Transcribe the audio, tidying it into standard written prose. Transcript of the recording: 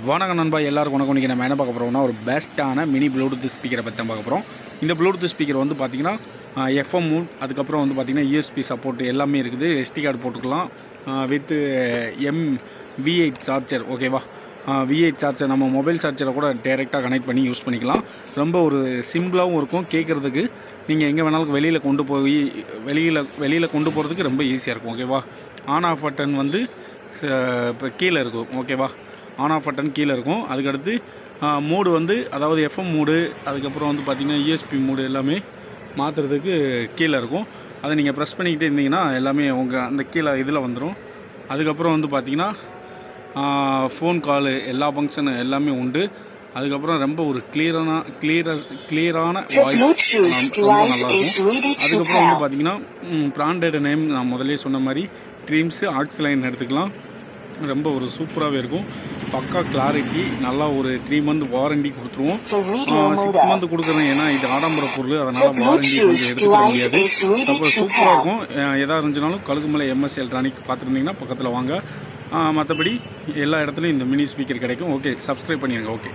வணக்கம் நண்பா, எல்லாருக்கும் வணக்கம். இன்றைக்கி நம்ம என்ன பார்க்க போகிறோம்னா ஒரு பெஸ்ட்டான மினி ப்ளூடூத் ஸ்பீக்கரை பற்றி தான் பார்க்க போகிறோம். இந்த ப்ளூடூத் ஸ்பீக்கர் வந்து பார்த்திங்கன்னா எஃப்எம் மூட், அதுக்கப்புறம் வந்து பார்த்திங்கன்னா யூஎஸ்பி சப்போர்ட் எல்லாமே இருக்குது. எஸ்டி கார்டு போட்டுக்கலாம் வித் V8 சார்ஜர். ஓகேவா, V8 சார்ஜர் நம்ம மொபைல் சார்ஜரை கூட டைரெக்டாக கனெக்ட் பண்ணி யூஸ் பண்ணிக்கலாம். ரொம்ப ஒரு சிம்பிளாகவும் இருக்கும் கேட்குறதுக்கு. நீங்கள் எங்கே வேணாலும் வெளியில் கொண்டு போய் வெளியில் கொண்டு போகிறதுக்கு ரொம்ப ஈஸியாக இருக்கும். ஓகேவா, ஆன் ஆஃப் பட்டன் வந்து இப்போ கீழே இருக்கும். ஓகேவா, ஆன் ஆஃப் பட்டன் கீழே இருக்கும். அதுக்கடுத்து மூடு வந்து அதாவது எஃப்எம் மூடு, அதுக்கப்புறம் வந்து பார்த்திங்கன்னா யூஎஸ்பி மூடு எல்லாமே மாற்றுறதுக்கு கீழே இருக்கும். அதை நீங்கள் ப்ரெஸ் பண்ணிக்கிட்டே இருந்தீங்கன்னா எல்லாமே உங்கள் அந்த கீழே இதில் வந்துடும். அதுக்கப்புறம் வந்து பார்த்திங்கன்னா ஃபோன் காலு எல்லா ஃபங்க்ஷனு எல்லாமே உண்டு. அதுக்கப்புறம் ரொம்ப ஒரு கிளியரான வாய்ஸ் ரொம்ப நல்லாயிருக்கும். அதுக்கப்புறம் வந்து பார்த்திங்கன்னா பிராண்டட் நேம் நான் முதலே சொன்ன மாதிரி ட்ரீம்ஸு ஆர்ட்ஸ் லைன் எடுத்துக்கலாம். ரொம்ப ஒரு சூப்பராகவே இருக்கும். பக்கா கிளாரிட்டி, நல்லா ஒரு 3 மந்த் வாரண்டி கொடுத்துருவோம். 6 மந்த் கொடுக்குறோம், ஏன்னா இது ஆடம்பர பொருள், அதனால் வாரண்டி கொஞ்சம் எடுத்துக்கிற முடியாது. அப்போ சூப்பராக இருக்கும். எதாக இருந்துச்சுனாலும் கழுகுமலை M.S.A எலக்ட்ரானிக் பார்த்துருந்தீங்கன்னா பக்கத்தில் வாங்க. மற்றபடி எல்லா இடத்துலையும் இந்த மினி ஸ்பீக்கர் கிடைக்கும். ஓகே, சப்ஸ்கிரைப் பண்ணிடுங்க. ஓகே.